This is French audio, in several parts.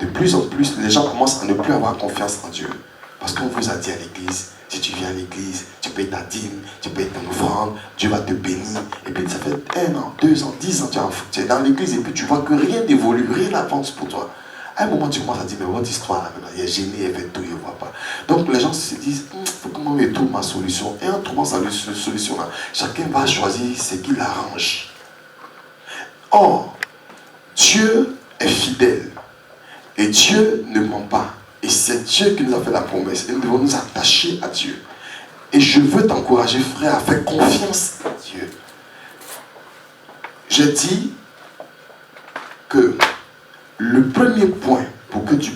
de plus en plus, les gens commencent à ne plus avoir confiance en Dieu. Parce qu'on vous a dit à l'église, si tu viens à l'église, tu payes ta dîme, tu payes ton offrande, Dieu va te bénir. Et puis ça fait 1 an, 2 ans, 10 ans, tu es dans l'église et puis tu vois que rien n'évolue, rien n'avance pour toi. À un moment, tu commences à dire, mais votre histoire, là, il est gêné, elle fait tout, il ne voit pas. Donc les gens se disent, il faut comment je trouve ma solution. Et en trouvant sa solution, là, chacun va choisir ce qui l'arrange. Or, Dieu est fidèle. Et Dieu ne ment pas. Et c'est Dieu qui nous a fait la promesse. Et nous devons nous attacher à Dieu. Et je veux t'encourager, frère, à faire confiance à Dieu. Je dis que le premier point pour que tu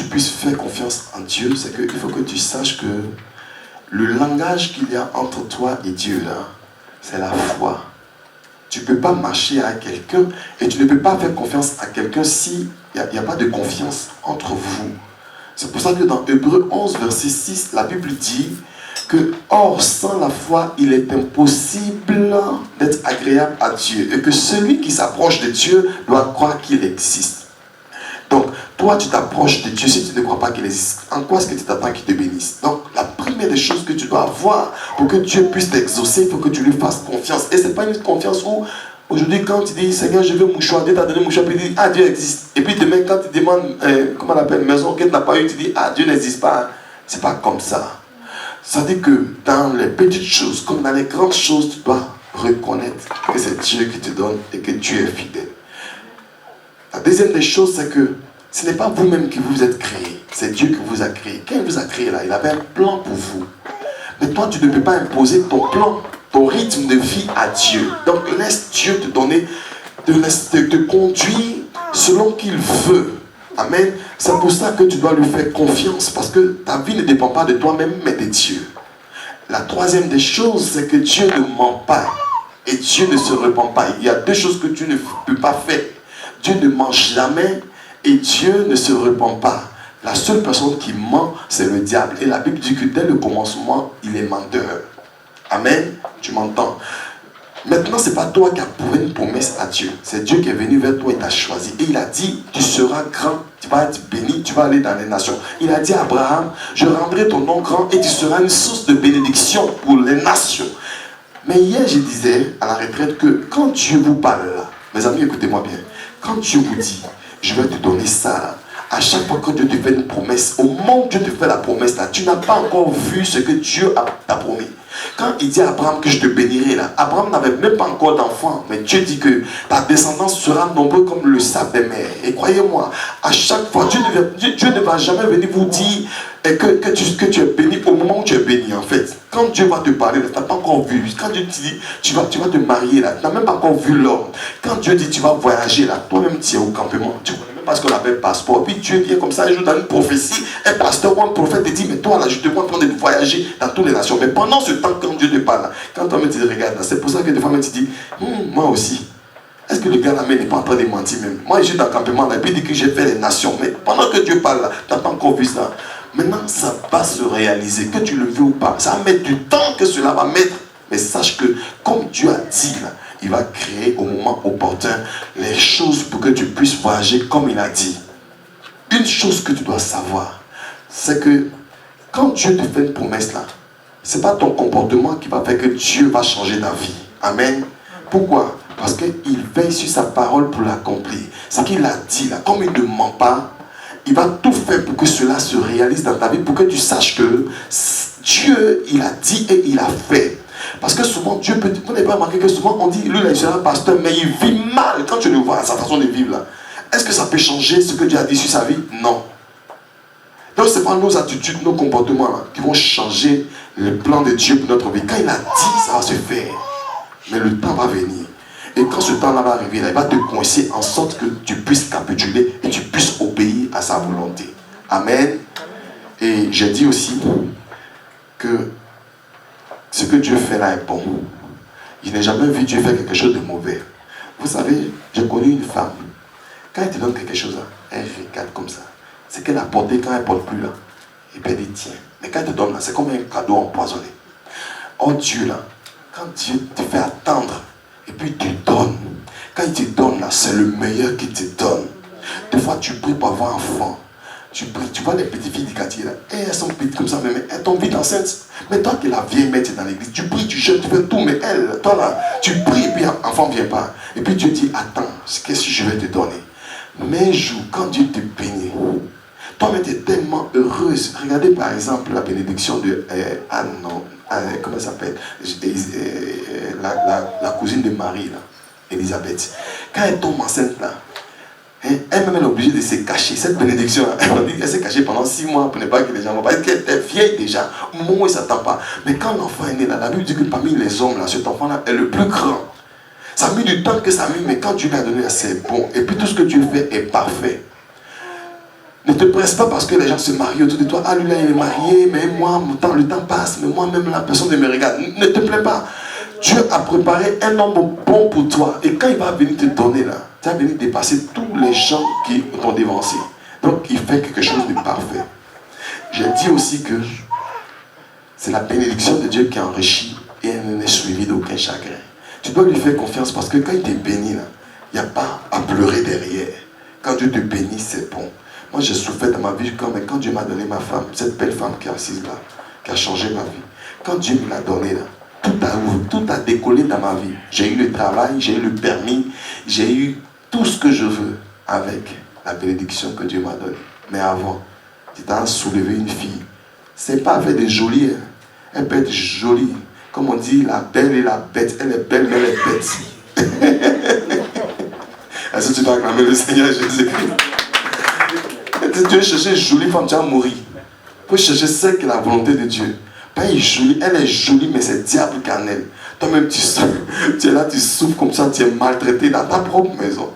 puisses faire confiance en Dieu, c'est qu'il faut que tu saches que le langage qu'il y a entre toi et Dieu, là, c'est la foi. Tu ne peux pas marcher avec quelqu'un et tu ne peux pas faire confiance à quelqu'un s'il n'y a pas de confiance entre vous. C'est pour ça que dans Hébreux 11, verset 6, la Bible dit que, or, sans la foi, il est impossible d'être agréable à Dieu et que celui qui s'approche de Dieu doit croire qu'il existe. Donc, toi, tu t'approches de Dieu si tu ne crois pas qu'il existe. En quoi est-ce que tu t'attends qu'il te bénisse? Donc, la première des choses que tu dois avoir pour que Dieu puisse t'exaucer, il faut que tu lui fasses confiance. Et ce n'est pas une confiance où, aujourd'hui, quand tu dis, Seigneur, je veux mouchoir, Dieu t'a donné mouchoir, puis tu dis, ah, Dieu existe. Et puis demain, quand tu demandes, comment on appelle, maison que tu n'as pas eu, tu dis, ah, Dieu n'existe pas. Ce n'est pas comme ça. Ça dit que dans les petites choses, comme dans les grandes choses, tu dois reconnaître que c'est Dieu qui te donne et que Dieu est fidèle. La deuxième des choses, c'est que ce n'est pas vous-même qui vous êtes créé, c'est Dieu qui vous a créé. Quand il vous a créé là, il avait un plan pour vous. Mais toi, tu ne peux pas imposer ton plan, ton rythme de vie à Dieu. Donc laisse Dieu te donner, te conduire selon qu'il veut. Amen. C'est pour ça que tu dois lui faire confiance, parce que ta vie ne dépend pas de toi-même, mais de Dieu. La troisième des choses, c'est que Dieu ne ment pas. Et Dieu ne se repent pas. Il y a deux choses que tu ne peux pas faire. Dieu ne ment jamais et Dieu ne se repent pas. La seule personne qui ment, c'est le diable. Et la Bible dit que dès le commencement, il est menteur. Amen. Tu m'entends? Maintenant, ce n'est pas toi qui as prouvé une promesse à Dieu. C'est Dieu qui est venu vers toi et t'a choisi. Et il a dit, tu seras grand, tu vas être béni, tu vas aller dans les nations. Il a dit à Abraham, je rendrai ton nom grand et tu seras une source de bénédiction pour les nations. Mais hier, je disais à la retraite que quand Dieu vous parle là, mes amis, écoutez-moi bien, quand Dieu vous dit, je vais te donner ça là, à chaque fois que Dieu te fait une promesse, au moment où Dieu te fait la promesse là, tu n'as pas encore vu ce que Dieu t'a promis. Quand il dit à Abraham que je te bénirai là, Abraham n'avait même pas encore d'enfant, mais Dieu dit que ta descendance sera nombreuse comme le sable des mers. Et croyez-moi, à chaque fois, Dieu ne va jamais venir vous dire que tu es béni au moment où tu es béni en fait. Quand Dieu va te parler, tu n'as pas encore vu. Quand Dieu te dit, tu vas te marier là, tu n'as même pas encore vu l'homme. Quand Dieu dit, tu vas voyager là, toi-même tu es au campement, tu connais même pas ce qu'on appelle passeport. Puis Dieu vient comme ça un jour dans une prophétie, un pasteur ou un prophète te dit, mais toi là, je te vois en train de voyager dans toutes les nations. Mais pendant ce temps, quand Dieu te parle, quand toi-même tu te regardes, c'est pour ça que des fois, tu te dis, moi aussi. Est-ce que le gars là n'est pas en train de mentir même? Moi, je suis dans le campement là, puis il dit que j'ai fait les nations. Mais pendant que Dieu parle là, tu n'as pas encore vu ça. Maintenant, ça va se réaliser, que tu le veux ou pas. Ça va mettre du temps que cela va mettre. Mais sache que, comme Dieu a dit là, il va créer au moment opportun les choses pour que tu puisses voyager comme il a dit. Une chose que tu dois savoir, c'est que quand Dieu te fait une promesse là, ce n'est pas ton comportement qui va faire que Dieu va changer ta vie. Amen. Pourquoi? Parce qu'il veille sur sa parole pour l'accomplir. Ce qu'il a dit là, comme il ne ment pas, il va tout faire pour que cela se réalise dans ta vie, pour que tu saches que Dieu, il a dit et il a fait. Parce que souvent, Dieu peut... Vous n'avez pas remarqué que souvent, on dit, lui là, il sera pasteur, mais il vit mal. Quand tu le vois, sa façon de vivre là, est-ce que ça peut changer ce que Dieu a dit sur sa vie? Non. Donc, ce n'est pas nos attitudes, nos comportements là, qui vont changer le plan de Dieu pour notre vie. Quand il a dit, ça va se faire. Mais le temps va venir. Et quand ce temps-là va arriver, là, il va te coincer en sorte que tu puisses capituler et tu puisses obéir à sa volonté. Amen. Et j'ai dit aussi que ce que Dieu fait là est bon. Je n'ai jamais vu Dieu faire quelque chose de mauvais. Vous savez, j'ai connu une femme. Quand elle te donne quelque chose, là, elle regarde comme ça. C'est qu'elle a porté quand elle ne porte plus là. Et puis elle dit tiens. Mais quand elle te donne là, c'est comme un cadeau empoisonné. Oh Dieu là, quand Dieu te fait attendre, et puis il te donne. Quand il te donne là, c'est le meilleur qu'il te donne. Des fois tu pries pour avoir un enfant. Tu pries, tu vois les petites filles du quartier là, et elles sont petites comme ça, mais elles tombent vite enceintes. Mais toi qui es la vieille mère, tu es dans l'église, tu pries, tu jeûnes, tu fais tout, mais elle, toi là, tu pries et puis l'enfant ne vient pas. Et puis tu dis, attends, qu'est-ce que je vais te donner? Mais un jour, quand Dieu te bénit, toi-même tu es tellement heureuse. Regardez par exemple la bénédiction de Anne, non, comment elle s'appelle, la cousine de Marie là, Élisabeth. Quand elle tombe enceinte là, elle-même elle est obligée de se cacher. Cette bénédiction, elle s'est cachée pendant 6 mois pour ne pas que les gens voient. Parce qu'elle était vieille déjà. Au moment où il ne s'attend pas. Mais quand l'enfant est né là, la Bible dit que parmi les hommes là, cet enfant-là est le plus grand. Ça a mis du temps que ça a mis, mais quand Dieu l'a donné, c'est bon. Et puis tout ce que Dieu fait est parfait. Ne te presse pas parce que les gens se marient autour de toi. Ah, lui là, il est marié, mais moi, le temps passe, mais moi-même, la personne ne me regarde. Ne te plaît pas. Dieu a préparé un homme bon pour toi. Et quand il va venir te donner là, tu vas venir dépasser tous les gens qui t'ont dévancé. Donc, il fait quelque chose de parfait. J'ai dit aussi que c'est la bénédiction de Dieu qui enrichit et elle n'est suivie d'aucun chagrin. Tu dois lui faire confiance parce que quand il te bénit là, il n'y a pas à pleurer derrière. Quand Dieu te bénit, c'est bon. Moi, j'ai souffert dans ma vie quand Dieu m'a donné ma femme, cette belle femme qui est assise là, qui a changé ma vie. Quand Dieu me l'a donnée là, tout a décollé dans ma vie. J'ai eu le travail, j'ai eu le permis, j'ai eu tout ce que je veux avec la bénédiction que Dieu m'a donnée. Mais avant, tu t'as soulevé une fille. C'est pas avec des jolies. Hein. Elle peut être jolie. Comme on dit, la belle et la bête. Elle est belle, mais elle est bête. Est-ce que tu dois acclamer le Seigneur Jésus-Christ? Tu veux chercher une jolie femme, tu vas mourir. Il faut chercher celle qui est la volonté de Dieu. Pas une jolie, elle est jolie, mais c'est diable carnel. Toi-même, tu es là, tu souffres comme ça, tu es maltraité dans ta propre maison.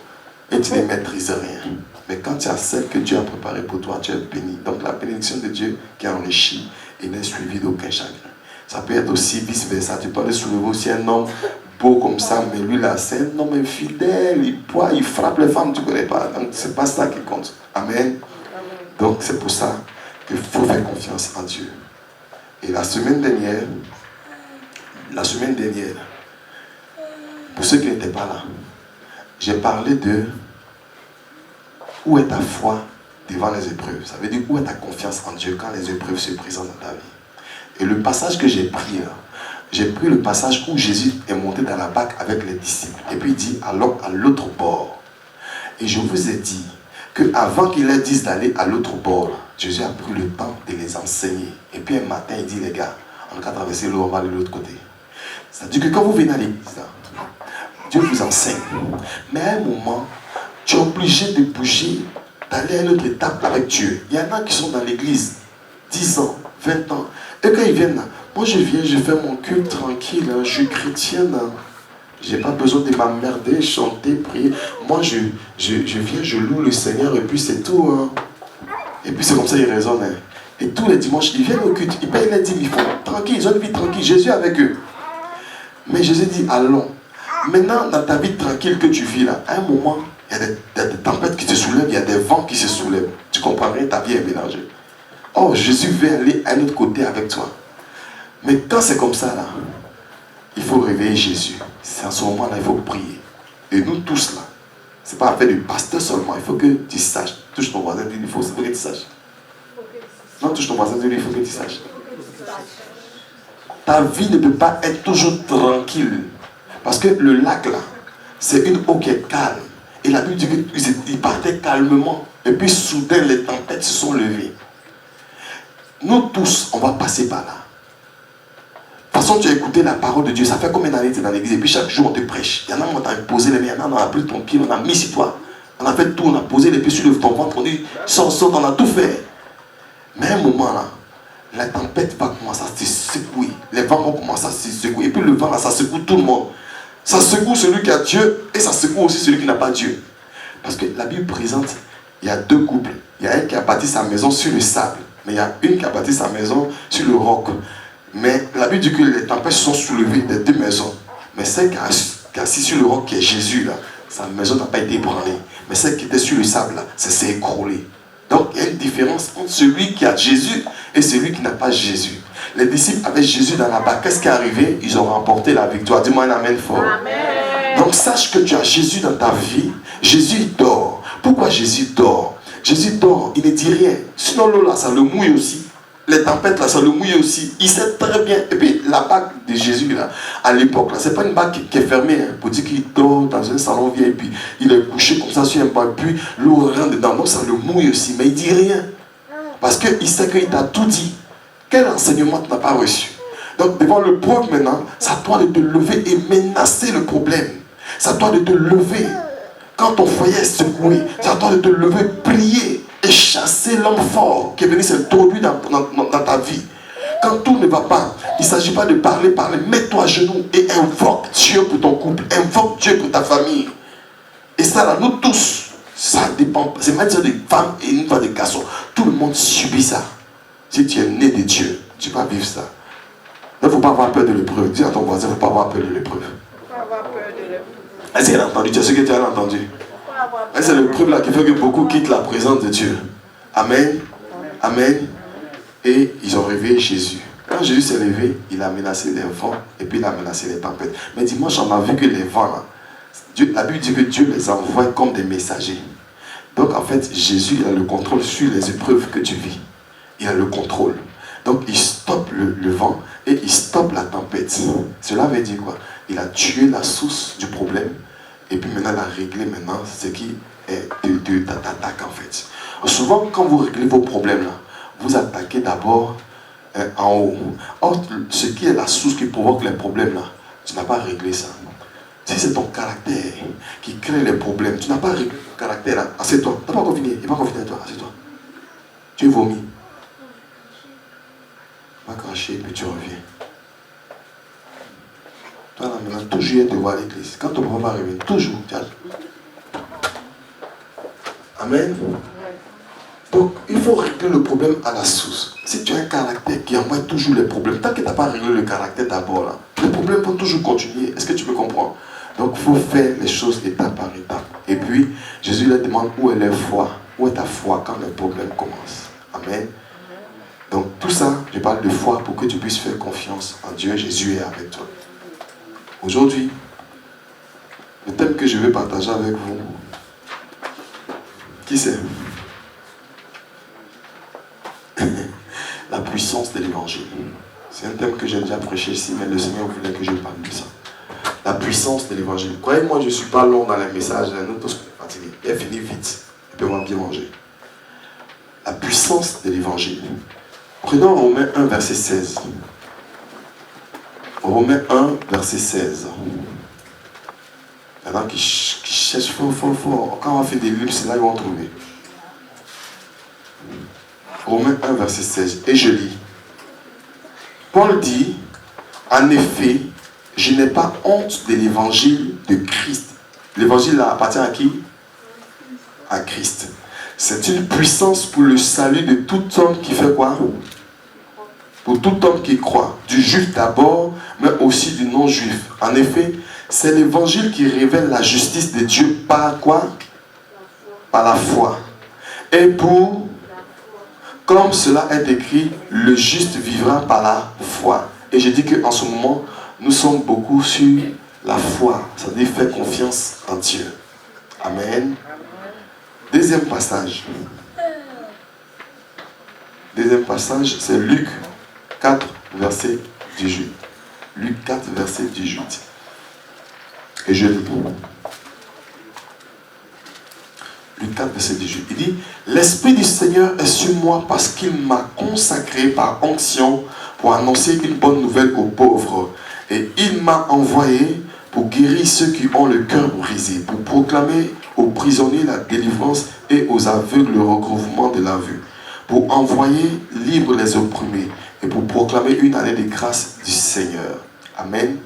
Et tu ne maîtrises rien. Mais quand tu as celle que Dieu a préparée pour toi, tu es béni. Donc la bénédiction de Dieu qui enrichit et n'est suivie d'aucun chagrin. Ça peut être aussi vice-versa. Tu peux aller soulever aussi un homme beau comme ça, mais lui là, c'est un homme infidèle, il frappe les femmes, tu ne connais pas. Donc c'est pas ça qui compte. Amen. Donc c'est pour ça qu'il faut faire confiance en Dieu. Et la semaine dernière, pour ceux qui n'étaient pas là, j'ai parlé de où est ta foi devant les épreuves. Ça veut dire où est ta confiance en Dieu quand les épreuves se présentent dans ta vie. Et le passage que j'ai pris là, j'ai pris le passage où Jésus est monté dans la barque avec les disciples. Et puis il dit allons à l'autre bord. Et je vous ai dit qu'avant qu'il leur dise d'aller à l'autre bord, Jésus a pris le temps de les enseigner. Et puis un matin, il dit les gars, on va traverser l'eau, on va aller de l'autre côté. C'est-à-dire que quand vous venez à l'église, Dieu vous enseigne. Mais à un moment, tu es obligé de bouger, d'aller à une autre étape avec Dieu. Il y en a qui sont dans l'église 10 ans, 20 ans. Et quand ils viennent là, moi je viens, je fais mon culte tranquille, hein, je suis chrétienne. Hein. Je n'ai pas besoin de m'emmerder, chanter, prier. Moi je viens, je loue le Seigneur et puis c'est tout. Hein. Et puis c'est comme ça qu'ils raisonnent. Hein. Et tous les dimanches, ils viennent au culte, ils payent les dîmes, ils font tranquille, ils ont une vie tranquille, Jésus est avec eux. Mais Jésus dit, allons. Maintenant, dans ta vie tranquille que tu vis là, à un moment, il y a des tempêtes qui se soulèvent, il y a des vents qui se soulèvent. Tu comprends rien, ta vie est mélangée. Oh, Jésus veut aller à un autre côté avec toi. Mais quand c'est comme ça là, il faut réveiller Jésus. C'est en ce moment-là, il faut prier. Et nous tous là, c'est pas affaire du pasteur seulement, il faut que tu saches. Touche ton voisin, il faut que tu saches. Non, touche ton voisin, il faut que tu saches. Ta vie ne peut pas être toujours tranquille. Parce que le lac là, c'est une eau qui est calme. Et la Bible dit qu'ils partaient calmement. Et puis soudain, les tempêtes se sont levées. Nous tous, on va passer par là. De toute façon, tu as écouté la parole de Dieu. Ça fait combien d'années que tu es dans l'église? Et puis chaque jour, on te prêche. Il y en a, on t'a posé les mains. Il y en a, on a pris ton pied, on a mis sur toi. On a fait tout, on a posé les pieds sur ton ventre. On dit, sors, on a tout fait. Mais à un moment là, la tempête va commencer à se secouer. Les vents vont commencer à se secouer. Et puis le vent là, ça secoue tout le monde. Ça secoue celui qui a Dieu et ça secoue aussi celui qui n'a pas Dieu. Parce que la Bible présente, il y a deux couples. Il y a un qui a bâti sa maison sur le sable. Mais il y a une qui a bâti sa maison sur le roc. Mais la Bible dit que les tempêtes sont soulevées des deux maisons. Mais celle qui est assise sur le roc, qui est Jésus, là, sa maison n'a pas été ébranlée. Mais celle qui était sur le sable, là, ça s'est écroulé. Donc il y a une différence entre celui qui a Jésus et celui qui n'a pas Jésus. Les disciples avec Jésus dans la barque, qu'est-ce qui est arrivé? Ils ont remporté la victoire. Dis-moi un amen fort. Amen. Donc sache que tu as Jésus dans ta vie. Jésus il dort. Pourquoi Jésus dort? Jésus dort, il ne dit rien. Sinon l'eau là, ça le mouille aussi. Les tempêtes là, ça le mouille aussi. Il sait très bien. Et puis la bague de Jésus là, à l'époque là, c'est pas une bague qui est fermée hein, pour dire qu'il dort dans un salon vieux et puis il est couché comme ça sur un banc, puis l'eau rentre dedans. Donc ça le mouille aussi, mais il dit rien. Parce qu'il sait qu'il t'a tout dit. Quel enseignement tu n'as pas reçu? Donc devant le pauvre maintenant, c'est à toi de te lever et menacer le problème. C'est à toi de te lever. Quand ton foyer est secoué, c'est à toi de te lever, prier et chasser l'homme fort qui est venu s'introduire dans ta vie. Quand tout ne va pas, il ne s'agit pas de parler. Mets-toi à genoux et invoque Dieu pour ton couple, invoque Dieu pour ta famille. Et ça là, nous tous, ça dépend. C'est même des femmes et une fois des garçons. Tout le monde subit ça. Si tu es né de Dieu, tu vas vivre ça. Il ne faut pas avoir peur de l'épreuve. Dis à ton voisin, il ne faut pas avoir peur de l'épreuve. Est-ce qu'elle a entendu? Tu sais ce que tu as entendu? C'est l'épreuve là qui fait que beaucoup quittent la présence de Dieu. Amen. Amen. Et ils ont réveillé Jésus. Quand Jésus s'est levé, il a menacé les vents et puis il a menacé les tempêtes. Mais dimanche, on a vu que les vents là, la Bible dit que Dieu les envoie comme des messagers. Donc en fait, Jésus il a le contrôle sur les épreuves que tu vis. Il a le contrôle. Donc il stoppe le vent et il stoppe la tempête. Cela veut dire quoi? Il a tué la source du problème et puis maintenant il a réglé maintenant ce qui est de t'attaque en fait. Souvent quand vous réglez vos problèmes là, vous attaquez d'abord en haut. Or, ce qui est la source qui provoque les problèmes là, tu n'as pas réglé ça. Si c'est ton caractère qui crée les problèmes, tu n'as pas réglé ton caractère là, assieds-toi. Tu n'as pas encore fini, il n'est pas encore fini à toi, assieds-toi. Tu vomis. Va cracher et puis tu reviens. Toi là maintenant, toujours te voir à l'église. Quand ton papa va revenir, toujours. Amen. Donc, il faut régler le problème à la source. Si tu as un caractère qui envoie toujours les problèmes, tant que tu n'as pas réglé le caractère d'abord, là, les problèmes vont toujours continuer. Est-ce que tu me comprends? Donc, il faut faire les choses étape par étape. Et puis, Jésus leur demande où est leur foi, où est ta foi quand les problèmes commencent. Amen. Donc, tout ça, je parle de foi pour que tu puisses faire confiance en Dieu. Jésus est avec toi. Aujourd'hui, le thème que je vais partager avec vous, qui c'est? La puissance de l'évangile. C'est un thème que j'ai déjà prêché ici, mais le Seigneur voulait que je parle de ça. La puissance de l'évangile. Croyez-moi, je ne suis pas long dans les messages, nous tous fatigués. Il finit vite, et puis on va bien manger. La puissance de l'évangile. Prenons Romains 1, verset 16. Romains 1, verset 16. Il y en a qui cherchent fort. Quand on va faire des livres, c'est là qu'ils vont trouver. Romains 1, verset 16. Et je lis. Paul dit, en effet, je n'ai pas honte de l'évangile de Christ. L'évangile appartient à qui? À Christ. C'est une puissance pour le salut de tout homme qui fait quoi? Pour tout homme qui croit. Du juif d'abord, mais aussi du non-juif. En effet, c'est l'évangile qui révèle la justice de Dieu par quoi? Par la foi. Et pour... Comme cela est écrit, le juste vivra par la foi. Et je dis qu'en ce moment, nous sommes beaucoup sur la foi. Ça veut dire faire confiance en Dieu. Amen. Deuxième passage. Deuxième passage, c'est Luc 4, verset 18. Luc 4, verset 18. Et je lis. Luc 4, verset 18. Il dit, l'Esprit du Seigneur est sur moi parce qu'il m'a consacré par onction pour annoncer une bonne nouvelle aux pauvres. Et il m'a envoyé pour guérir ceux qui ont le cœur brisé, pour proclamer aux prisonniers la délivrance et aux aveugles le recouvrement de la vue, pour envoyer libres les opprimés et pour proclamer une année de grâce du Seigneur. Amen.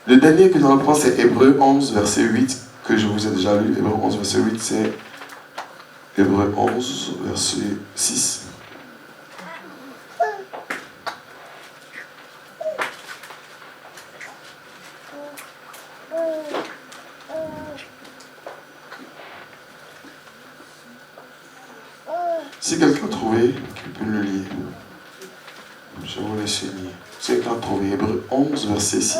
Le dernier que nous allons prendre, c'est Hébreux 11, verset 8, que je vous ai déjà lu. Hébreux 11, verset 8, c'est Hébreux 11, verset 6. Si quelqu'un a trouvé, il peut le lire. Je vous laisse lire. Si quelqu'un a trouvé, Hébreux 11, verset 6.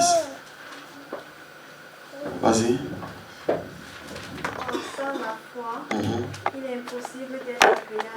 Vas-y. Enfin, ma Mhm. Il est impossible d'être agréable